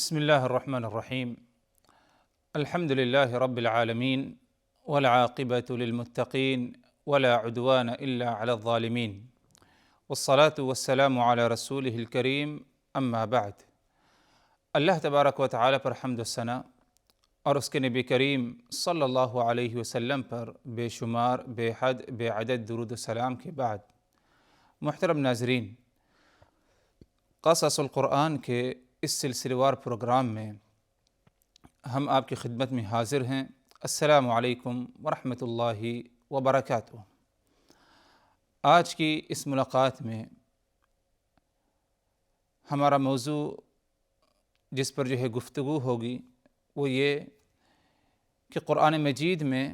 بسم الله الرحمن الرحيم. الحمد لله رب العالمين والعاقبة للمتقين ولا عدوان إلا على الظالمين والصلاة والسلام على رسوله الكريم اما بعد۔ اللہ تبارک و تعالی پر حمد و ثنا اور اس کے نبی کریم صلی اللہ علیہ وسلم پر بے شمار بے حد بے عدد درود و سلام کے بعد، محترم ناظرین، قصص القرآن کے اس سلسلہ وار پروگرام میں ہم آپ کی خدمت میں حاضر ہیں۔ السلام علیکم ورحمۃ اللہ وبرکاتہ۔ آج کی اس ملاقات میں ہمارا موضوع جس پر گفتگو ہوگی وہ یہ کہ قرآن مجید میں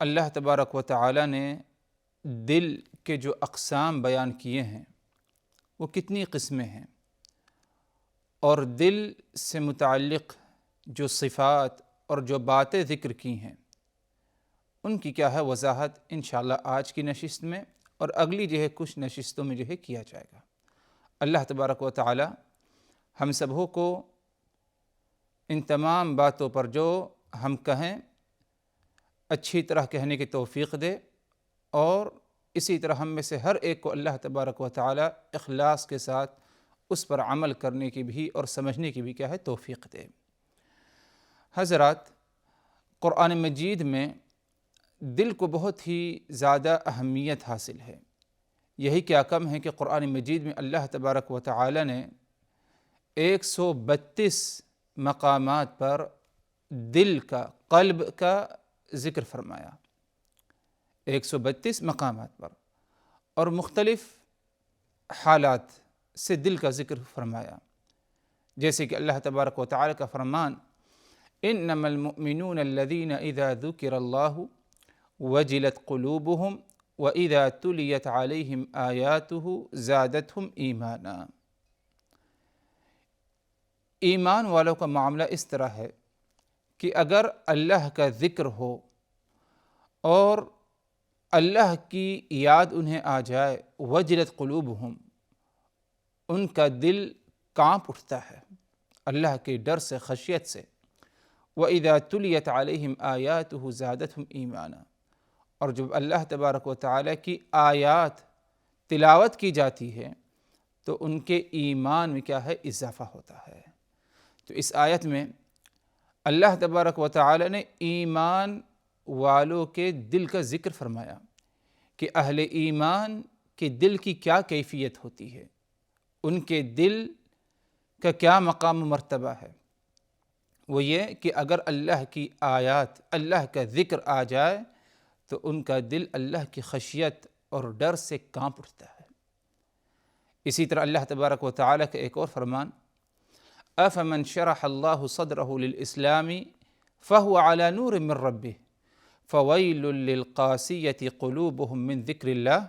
اللہ تبارک و تعالی نے دل کے جو اقسام بیان کیے ہیں وہ کتنی قسمیں ہیں، اور دل سے متعلق جو صفات اور جو باتیں ذکر کی ہیں ان کی کیا ہے وضاحت انشاءاللہ آج کی نشست میں اور اگلی کچھ نشستوں میں کیا جائے گا۔ اللہ تبارک و تعالی ہم سبوں کو ان تمام باتوں پر جو ہم کہیں اچھی طرح کہنے کی توفیق دے، اور اسی طرح ہم میں سے ہر ایک کو اللہ تبارک و تعالی اخلاص کے ساتھ اس پر عمل کرنے کی بھی اور سمجھنے کی بھی توفیق دے۔ حضرات، قرآن مجید میں دل کو بہت ہی زیادہ اہمیت حاصل ہے۔ یہی کیا کم ہے کہ قرآن مجید میں اللہ تبارک و تعالی نے 132 مقامات پر دل کا، قلب کا ذکر فرمایا، 132 مقامات پر، اور مختلف حالات سے دل کا ذکر فرمایا، جیسے کہ اللہ تبارک و تعالی کا فرمان انما المؤمنون الذين اذا ذكر الله وجلت قلوبهم واذا تليت عليهم آياته زادتهم ایمانا۔ ایمان والوں کا معاملہ اس طرح ہے کہ اگر اللہ کا ذکر ہو اور اللہ کی یاد انہیں آ جائے، وجلت قلوبهم، ان کا دل کانپ اٹھتا ہے اللہ کے ڈر سے، خشیت سے۔ وَإِذَا تُلِيَتْ عَلَيْهِمْ آيَاتُهُ زَادَتْهُمْ ایمانا، اور جب اللہ تبارک و تعالی کی آیات تلاوت کی جاتی ہے تو ان کے ایمان میں کیا ہے، اضافہ ہوتا ہے۔ تو اس آیت میں اللہ تبارک و تعالی نے ایمان والوں کے دل کا ذکر فرمایا کہ اہل ایمان کے دل کی کیا کیفیت ہوتی ہے، ان کے دل کا کیا مقام و مرتبہ ہے۔ وہ یہ کہ اگر اللہ کی آیات، اللہ کا ذکر آ جائے تو ان کا دل اللہ کی خشیت اور ڈر سے کانپ اٹھتا ہے۔ اسی طرح اللہ تبارک و تعالی کا ایک اور فرمان أَفَمَنْ شَرَحَ اللَّهُ صَدْرَهُ لِلْإِسْلَامِ فَهُوَ عَلَى نُورٍ مِّن رَبِّهِ فَوَيْلٌ لِّلْقَاسِيَةِ قُلُوبُهُم مِّن ذِكْرِ اللَّهِ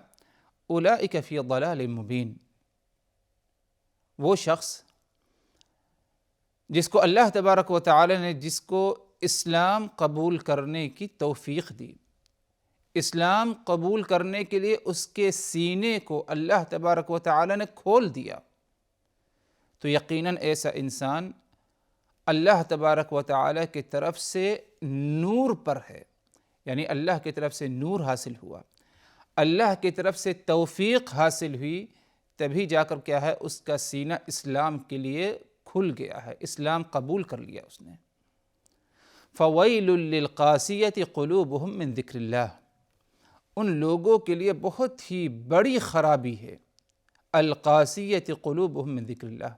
أُولَٰئِكَ فِي ضَلَالٍ مُّبِينٍ۔ وہ شخص جس کو اللہ تبارک و تعالی نے جس کو اسلام قبول کرنے کی توفیق دی، اسلام قبول کرنے کے لیے اس کے سینے کو اللہ تبارک و تعالی نے کھول دیا، تو یقیناً ایسا انسان اللہ تبارک و تعالی کی طرف سے نور پر ہے، یعنی اللہ کی طرف سے نور حاصل ہوا، اللہ کی طرف سے توفیق حاصل ہوئی، تبھی جا کر کیا ہے اس کا سینہ اسلام کے لیے کھل گیا ہے، اسلام قبول کر لیا اس نے۔ فَوَيْلٌ لِّلْقَاسِيَةِ قُلُوبُهُم مِّن ذِكْرِ اللَّهِ، ان لوگوں کے لیے بہت ہی بڑی خرابی ہے، القاسیۃ قلوبہم من ذکر اللہ،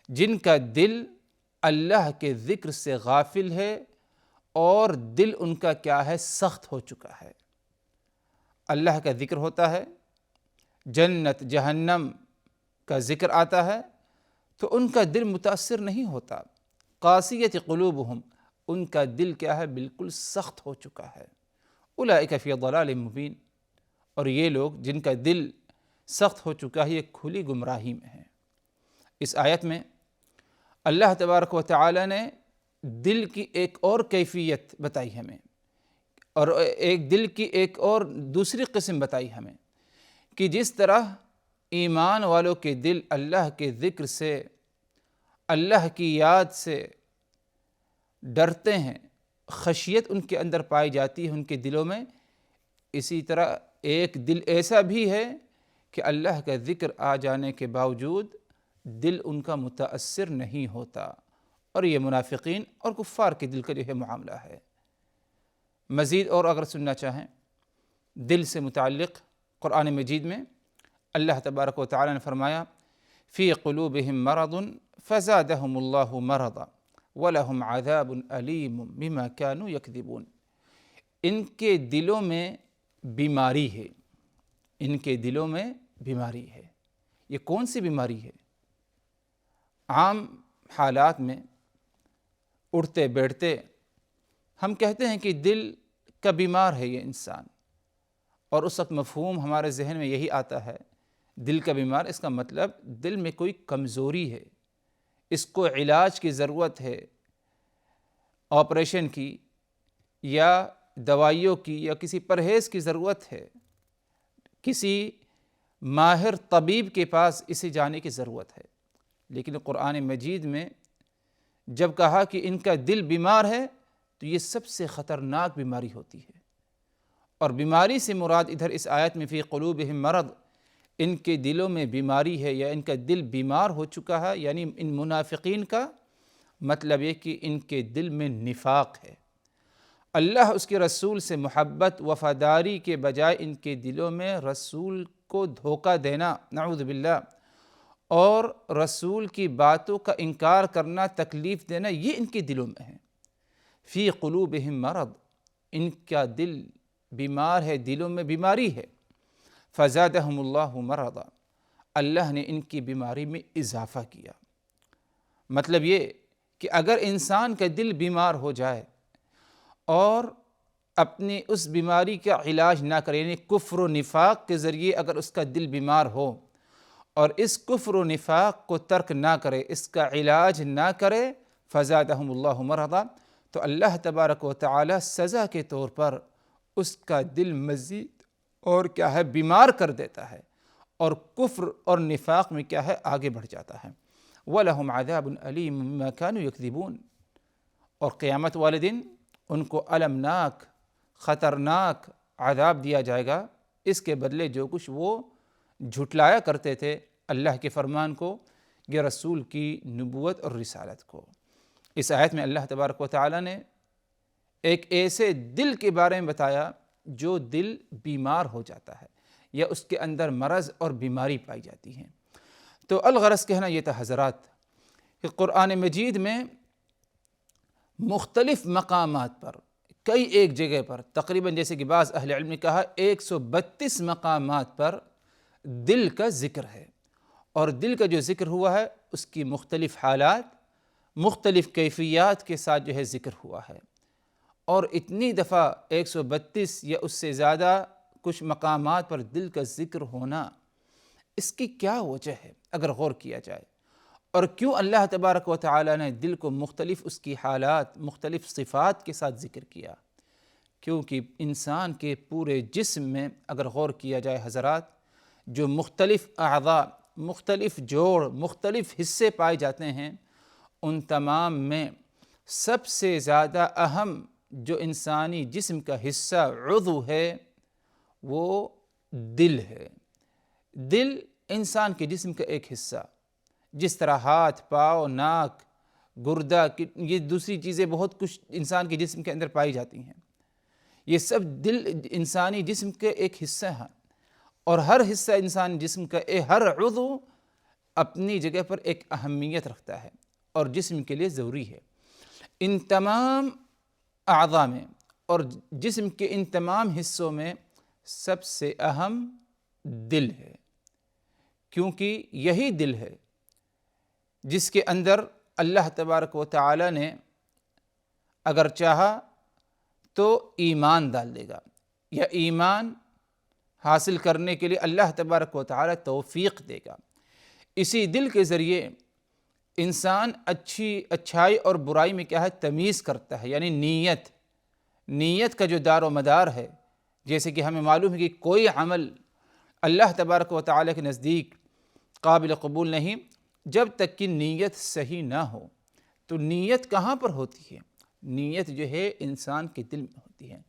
جن کا دل اللہ کے ذکر سے غافل ہے اور دل ان کا کیا ہے، سخت ہو چکا ہے۔ اللہ کا ذکر ہوتا ہے، جنت جہنم کا ذکر آتا ہے تو ان کا دل متاثر نہیں ہوتا۔ قاسیۃ قلوبہم، ان کا دل کیا ہے، بالکل سخت ہو چکا ہے۔ اولئک فی ضلال مبین، اور یہ لوگ جن کا دل سخت ہو چکا ہے یہ کھلی گمراہی میں ہیں۔ اس آیت میں اللہ تبارک و تعالی نے دل کی ایک اور کیفیت بتائی ہمیں، اور ایک دل کی ایک اور دوسری قسم بتائی ہمیں، کہ جس طرح ایمان والوں کے دل اللہ کے ذکر سے اللہ کی یاد سے ڈرتے ہیں، خشیت ان کے اندر پائی جاتی ہے ان کے دلوں میں، اسی طرح ایک دل ایسا بھی ہے کہ اللہ کا ذکر آ جانے کے باوجود دل ان کا متاثر نہیں ہوتا، اور یہ منافقین اور کفار کے دل کا جو ہے معاملہ ہے۔ مزید اور اگر سننا چاہیں دل سے متعلق، قرآن مجید میں اللہ تبارک و تعالی نے فرمایا فی قلوبہم مرض فزادہم اللہ مرضا وَلَهُمْ عَذَابٌ أَلِيمٌ بِمَا كَانُوا يَكْذِبُونَ، ان کے دلوں میں بیماری ہے، ان کے دلوں میں بیماری ہے۔ یہ کون سی بیماری ہے؟ عام حالات میں اٹھتے بیٹھتے ہم کہتے ہیں کہ دل کا بیمار ہے یہ انسان، اور اس وقت مفہوم ہمارے ذہن میں یہی آتا ہے دل کا بیمار، اس کا مطلب دل میں کوئی کمزوری ہے، اس کو علاج کی ضرورت ہے، آپریشن کی یا دوائیوں کی یا کسی پرہیز کی ضرورت ہے، کسی ماہر طبیب کے پاس اسے جانے کی ضرورت ہے۔ لیکن قرآن مجید میں جب کہا کہ ان کا دل بیمار ہے تو یہ سب سے خطرناک بیماری ہوتی ہے، اور بیماری سے مراد ادھر اس آیت میں فی قلوبہم مرض، ان کے دلوں میں بیماری ہے یا ان کا دل بیمار ہو چکا ہے، یعنی ان منافقین کا مطلب یہ کہ ان کے دل میں نفاق ہے، اللہ اس کے رسول سے محبت وفاداری کے بجائے ان کے دلوں میں رسول کو دھوکہ دینا، نعوذ باللہ، اور رسول کی باتوں کا انکار کرنا، تکلیف دینا، یہ ان کے دلوں میں ہے۔ فی قلوبہم مرض، ان کا دل بیمار ہے، دلوں میں بیماری ہے۔ فزادہم اللہ مرضا، اللہ نے ان کی بیماری میں اضافہ کیا۔ مطلب یہ کہ اگر انسان کا دل بیمار ہو جائے اور اپنی اس بیماری کا علاج نہ کرے، یعنی کفر و نفاق کے ذریعے اگر اس کا دل بیمار ہو اور اس کفر و نفاق کو ترک نہ کرے، اس کا علاج نہ کرے، فزادہم اللہ مرضا، تو اللہ تبارک و تعالی سزا کے طور پر اس کا دل مزید اور کیا ہے بیمار کر دیتا ہے، اور کفر اور نفاق میں کیا ہے آگے بڑھ جاتا ہے۔ وَلَهُمْ عَذَابٌ أَلِيمٌ بِمَا كَانُوا يَكْذِبُونَ، اور قیامت والے دن ان کو المناک خطرناک عذاب دیا جائے گا، اس کے بدلے جو کچھ وہ جھٹلایا کرتے تھے اللہ کے فرمان کو یا رسول کی نبوت اور رسالت کو۔ اس آیت میں اللہ تبارک و تعالی نے ایک ایسے دل کے بارے میں بتایا جو دل بیمار ہو جاتا ہے یا اس کے اندر مرض اور بیماری پائی جاتی ہے۔ تو الغرض کہنا یہ تھا حضرات کہ قرآن مجید میں مختلف مقامات پر، کئی ایک جگہ پر، تقریباً جیسے کہ بعض اہل علم نے کہا 132 مقامات پر دل کا ذکر ہے، اور دل کا جو ذکر ہوا ہے اس کی مختلف حالات، مختلف کیفیات کے ساتھ جو ہے ذکر ہوا ہے، اور اتنی دفعہ 132 یا اس سے زیادہ کچھ مقامات پر دل کا ذکر ہونا، اس کی کیا وجہ ہے اگر غور کیا جائے، اور کیوں اللہ تبارک و تعالی نے دل کو مختلف اس کی حالات، مختلف صفات کے ساتھ ذکر کیا؟ کیونکہ انسان کے پورے جسم میں اگر غور کیا جائے حضرات، جو مختلف اعضاء، مختلف جوڑ، مختلف حصے پائے جاتے ہیں، ان تمام میں سب سے زیادہ اہم جو انسانی جسم کا حصہ عضو ہے وہ دل ہے۔ دل انسان کے جسم کا ایک حصہ، جس طرح ہاتھ، پاؤں، ناک، گردہ، یہ دوسری چیزیں بہت کچھ انسان کے جسم کے اندر پائی جاتی ہیں، یہ سب دل انسانی جسم کے ایک حصہ ہیں، اور ہر حصہ انسان جسم کا، ہر عضو اپنی جگہ پر ایک اہمیت رکھتا ہے اور جسم کے لیے ضروری ہے۔ ان تمام اعضاء میں اور جسم کے ان تمام حصوں میں سب سے اہم دل ہے، کیونکہ یہی دل ہے جس کے اندر اللہ تبارک و تعالی نے اگر چاہا تو ایمان ڈال دے گا، یا ایمان حاصل کرنے کے لیے اللہ تبارک و تعالی توفیق دے گا۔ اسی دل کے ذریعے انسان اچھائی اور برائی میں کیا ہے تمیز کرتا ہے، یعنی نیت کا جو دار و مدار ہے، جیسے کہ ہمیں معلوم ہے کہ کوئی عمل اللہ تبارک و تعالی کے نزدیک قابل قبول نہیں جب تک کہ نیت صحیح نہ ہو۔ تو نیت کہاں پر ہوتی ہے؟ نیت جو ہے انسان کے دل میں ہوتی ہے۔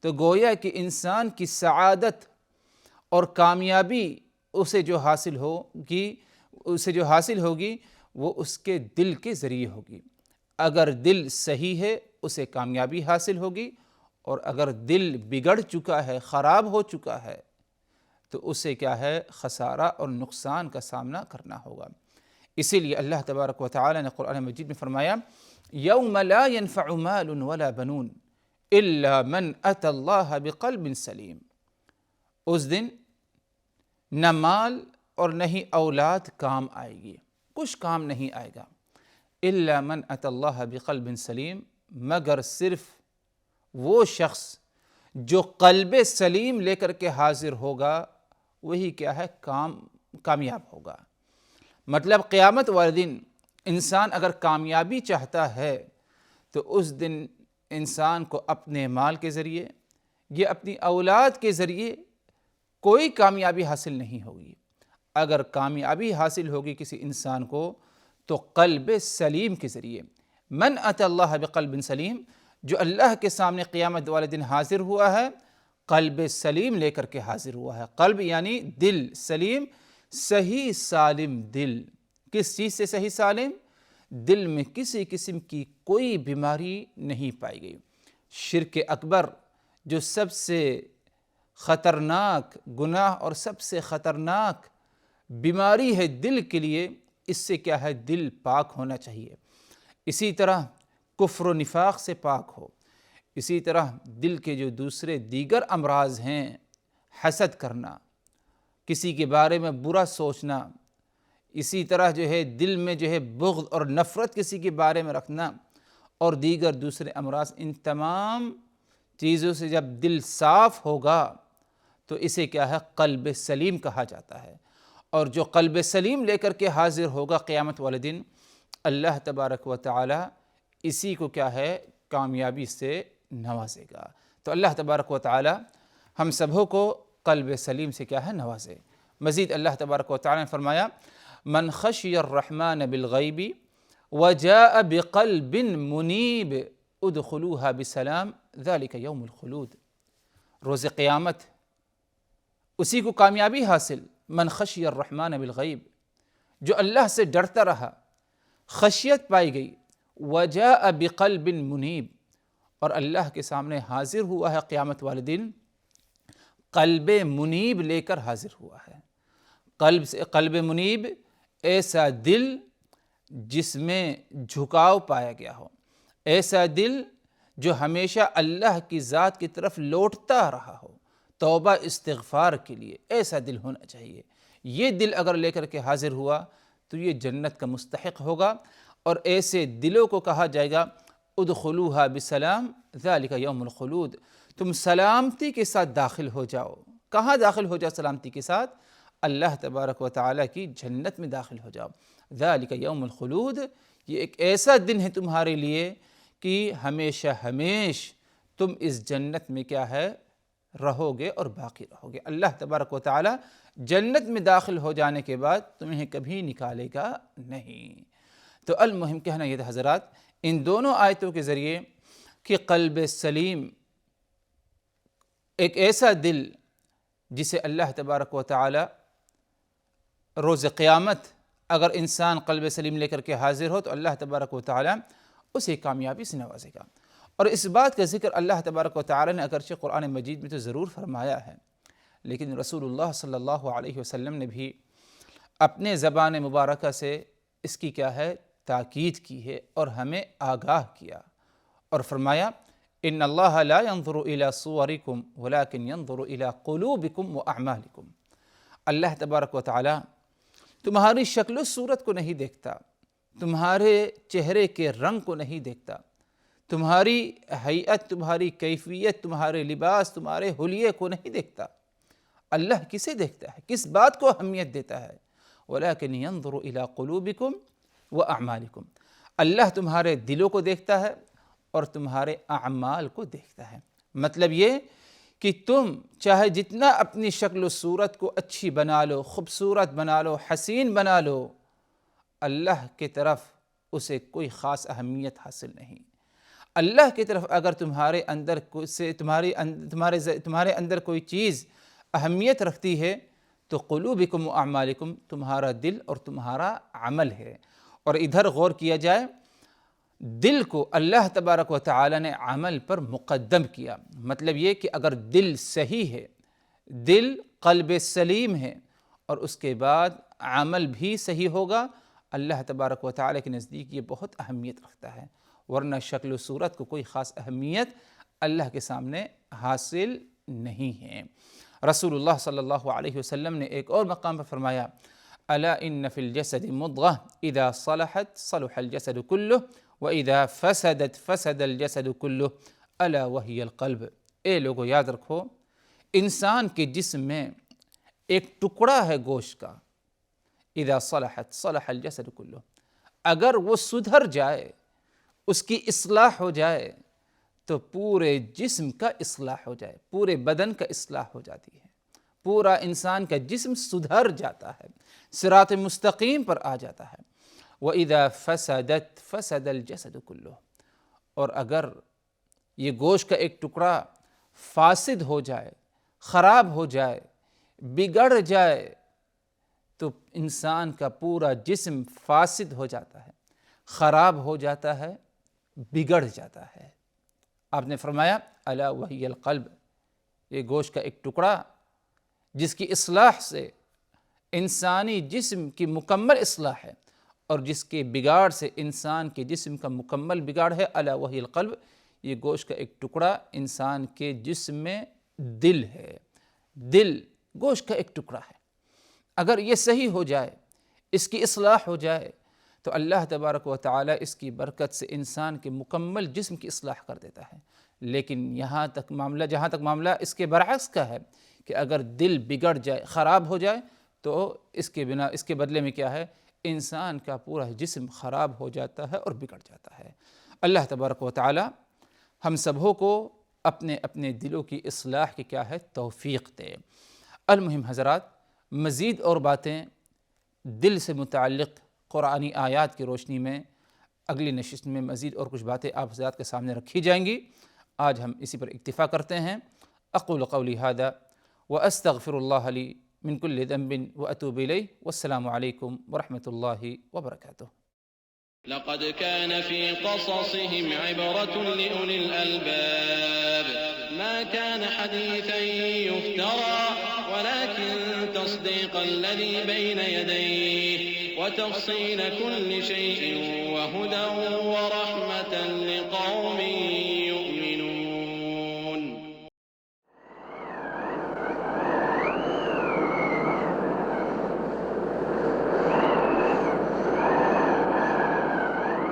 تو گویا کہ انسان کی سعادت اور کامیابی اسے جو حاصل ہوگی وہ اس کے دل کے ذریعے ہوگی۔ اگر دل صحیح ہے اسے کامیابی حاصل ہوگی، اور اگر دل بگڑ چکا ہے، خراب ہو چکا ہے، تو اسے کیا ہے؟ خسارہ اور نقصان کا سامنا کرنا ہوگا۔ اسی لیے اللہ تبارک و تعالی نے قرآن مجید میں فرمایا یوم لا ينفع مال ولا بنون الا من اتى اللہ بقلب سلیم۔ اس دن نہ مال اور نہ ہی اولاد کام آئے گی، کچھ کام نہیں آئے گا، الا من اتى اللہ بقلب سلیم، مگر صرف وہ شخص جو قلب سلیم لے کر کے حاضر ہوگا وہی کیا ہے؟ کامیاب ہوگا۔ مطلب قیامت والے دن انسان اگر کامیابی چاہتا ہے تو اس دن انسان کو اپنے مال کے ذریعے یا اپنی اولاد کے ذریعے کوئی کامیابی حاصل نہیں ہوگی۔ اگر کامیابی حاصل ہوگی کسی انسان کو تو قلب سلیم کے ذریعے۔ من اتی اللہ بقلب سلیم، جو اللہ کے سامنے قیامت والے دن حاضر ہوا ہے قلب سلیم لے کر کے حاضر ہوا ہے۔ قلب یعنی دل سلیم، صحیح سالم دل۔ کس چیز سے صحیح سالم؟ دل میں کسی قسم کی کوئی بیماری نہیں پائی گئی۔ شرک اکبر جو سب سے خطرناک گناہ اور سب سے خطرناک بیماری ہے دل کے لیے، اس سے کیا ہے؟ دل پاک ہونا چاہیے۔ اسی طرح کفر و نفاق سے پاک ہو۔ اسی طرح دل کے جو دوسرے دیگر امراض ہیں، حسد کرنا، کسی کے بارے میں برا سوچنا، اسی طرح جو ہے دل میں جو ہے بغض اور نفرت کسی کے بارے میں رکھنا، اور دیگر دوسرے امراض، ان تمام چیزوں سے جب دل صاف ہوگا تو اسے کیا ہے؟ قلب سلیم کہا جاتا ہے۔ اور جو قلب سلیم لے کر کے حاضر ہوگا قیامت والے دن، اللہ تبارک و تعالی اسی کو کیا ہے؟ کامیابی سے نوازے گا۔ تو اللہ تبارک و تعالی ہم سبھوں کو قلب سلیم سے کیا ہے؟ نوازے۔ مزید اللہ تبارک و تعالی نے فرمایا من خشی الرحمن بالغیب وجاء بقلب منیب ادخلوها بسلام ذلک یوم الخلود۔ روز قیامت اسی کو کامیابی حاصل، من خشی الرحمن بالغیب، جو اللہ سے ڈرتا رہا، خشیت پائی گئی، وجاء بقلب منیب، اور اللہ کے سامنے حاضر ہوا ہے قیامت والے دن قلب منیب لے کر حاضر ہوا ہے۔ قلب منیب ایسا دل جس میں جھکاؤ پایا گیا ہو، ایسا دل جو ہمیشہ اللہ کی ذات کی طرف لوٹتا رہا ہو، توبہ استغفار کے لیے، ایسا دل ہونا چاہیے۔ یہ دل اگر لے کر کے حاضر ہوا تو یہ جنت کا مستحق ہوگا، اور ایسے دلوں کو کہا جائے گا ادخلوہا بسلام ذالک یوم الخلود، تم سلامتی کے ساتھ داخل ہو جاؤ۔ کہاں داخل ہو جاؤ سلامتی کے ساتھ؟ اللہ تبارک و تعالیٰ کی جنت میں داخل ہو جاؤ۔ ذالک یوم الخلود، یہ ایک ایسا دن ہے تمہارے لیے کہ ہمیشہ ہمیش تم اس جنت میں کیا ہے؟ رہو گے اور باقی رہو گے۔ اللہ تبارک و تعالیٰ جنت میں داخل ہو جانے کے بعد تمہیں کبھی نکالے گا نہیں۔ تو المہم کہنا یہ تھا حضرات ان دونوں آیتوں کے ذریعے کہ قلب سلیم ایک ایسا دل جسے اللہ تبارک و تعالی روز قیامت اگر انسان قلب سلیم لے کر کے حاضر ہو تو اللہ تبارک و تعالی اسے کامیابی سے نوازے گا۔ اور اس بات کا ذکر اللہ تبارک و تعالی نے اگرچہ قرآن مجید میں تو ضرور فرمایا ہے، لیکن رسول اللہ صلی اللہ علیہ وسلم نے بھی اپنے زبان مبارکہ سے اس کی کیا ہے؟ تاکید کی ہے اور ہمیں آگاہ کیا، اور فرمایا ان اللہ لا ينظر الى صورکم ولكن ينظر الى قلوبکم واعمالکم۔ اللہ تبارک و تعالی تمہاری شکل و صورت کو نہیں دیکھتا، تمہارے چہرے کے رنگ کو نہیں دیکھتا، تمہاری ہیئت، تمہاری کیفیت، تمہارے لباس، تمہارے حلیے کو نہیں دیکھتا۔ اللہ کسے دیکھتا ہے؟ کس بات کو اہمیت دیتا ہے؟ وَلَكِنْ يَنظُرُ إِلَىٰ قُلُوبِكُمْ وَأَعْمَالِكُمْ۔ اللہ تمہارے دلوں کو دیکھتا ہے اور تمہارے اعمال کو دیکھتا ہے۔ مطلب یہ کہ تم چاہے جتنا اپنی شکل و صورت کو اچھی بنا لو، خوبصورت بنا لو، حسین بنا لو، اللہ کی طرف اسے کوئی خاص اہمیت حاصل نہیں۔ اللہ کی طرف اگر تمہارے اندر کوئی چیز اہمیت رکھتی ہے تو قلوبکم و اعمالکم، تمہارا دل اور تمہارا عمل ہے۔ اور ادھر غور کیا جائے، دل کو اللہ تبارک و تعالی نے عمل پر مقدم کیا۔ مطلب یہ کہ اگر دل صحیح ہے، دل قلب سلیم ہے، اور اس کے بعد عمل بھی صحیح ہوگا، اللہ تبارک و تعالی کے نزدیک یہ بہت اہمیت رکھتا ہے، ورنہ شکل و صورت کو کوئی خاص اہمیت اللہ کے سامنے حاصل نہیں ہے۔ رسول اللہ صلی اللہ علیہ وسلم نے ایک اور مقام پر فرمایا، الا ان فی الجسد مضغہ اذا صلحت صلح الجسد کلہ واذا فسدت فسد الجسد کلہ الا وہی القلب۔ اے لوگو یاد رکھو، انسان کے جسم میں ایک ٹکڑا ہے گوشت کا، اذا صلحت صلح الجسد کلہ، اگر وہ سدھر جائے، اس کی اصلاح ہو جائے تو پورے جسم کا اصلاح ہو جائے، پورے بدن کا اصلاح ہو جاتی ہے، پورا انسان کا جسم سدھر جاتا ہے، صراط مستقیم پر آ جاتا ہے۔ وَإِذَا فَسَدَتْ فَسَدَ الْجَسَدُ كُلُّهُ، اور اگر یہ گوشت کا ایک ٹکڑا فاسد ہو جائے، خراب ہو جائے، بگڑ جائے تو انسان کا پورا جسم فاسد ہو جاتا ہے، خراب ہو جاتا ہے، بگڑ جاتا ہے۔ آپ نے فرمایا الا وہی القلب، یہ گوشت کا ایک ٹکڑا جس کی اصلاح سے انسانی جسم کی مکمل اصلاح ہے، اور جس کے بگاڑ سے انسان کے جسم کا مکمل بگاڑ ہے، الا وہی القلب، یہ گوشت کا ایک ٹکڑا انسان کے جسم میں دل ہے۔ دل گوشت کا ایک ٹکڑا ہے، اگر یہ صحیح ہو جائے، اس کی اصلاح ہو جائے تو اللہ تبارک و تعالی اس کی برکت سے انسان کے مکمل جسم کی اصلاح کر دیتا ہے۔ لیکن جہاں تک معاملہ اس کے برعکس کا ہے کہ اگر دل بگڑ جائے، خراب ہو جائے تو اس کے بدلے میں کیا ہے، انسان کا پورا جسم خراب ہو جاتا ہے اور بگڑ جاتا ہے۔ اللہ تبارک و تعالی ہم سبھوں کو اپنے اپنے دلوں کی اصلاح کی کیا ہے، توفیق دے۔ المہم حضرات، مزید اور باتیں دل سے متعلق قرآنی آیات کی روشنی میں اگلی نشست میں مزید اور کچھ باتیں آپ حضرات کے سامنے رکھی جائیں گی۔ آج ہم اسی پر اکتفا کرتے ہیں۔ اقول قولی ھذا واستغفر اللہ لی من کل ذنب واتوب الیہ، والسلام علیکم ورحمۃ اللہ وبرکاتہ۔ لقد كان في قصصهم عبرة لأولي الألباب ما كان حديثا يفترى ولكن تصديق الذي بين يديه وتفصيل كل شيء وهدى ورحمة لقوم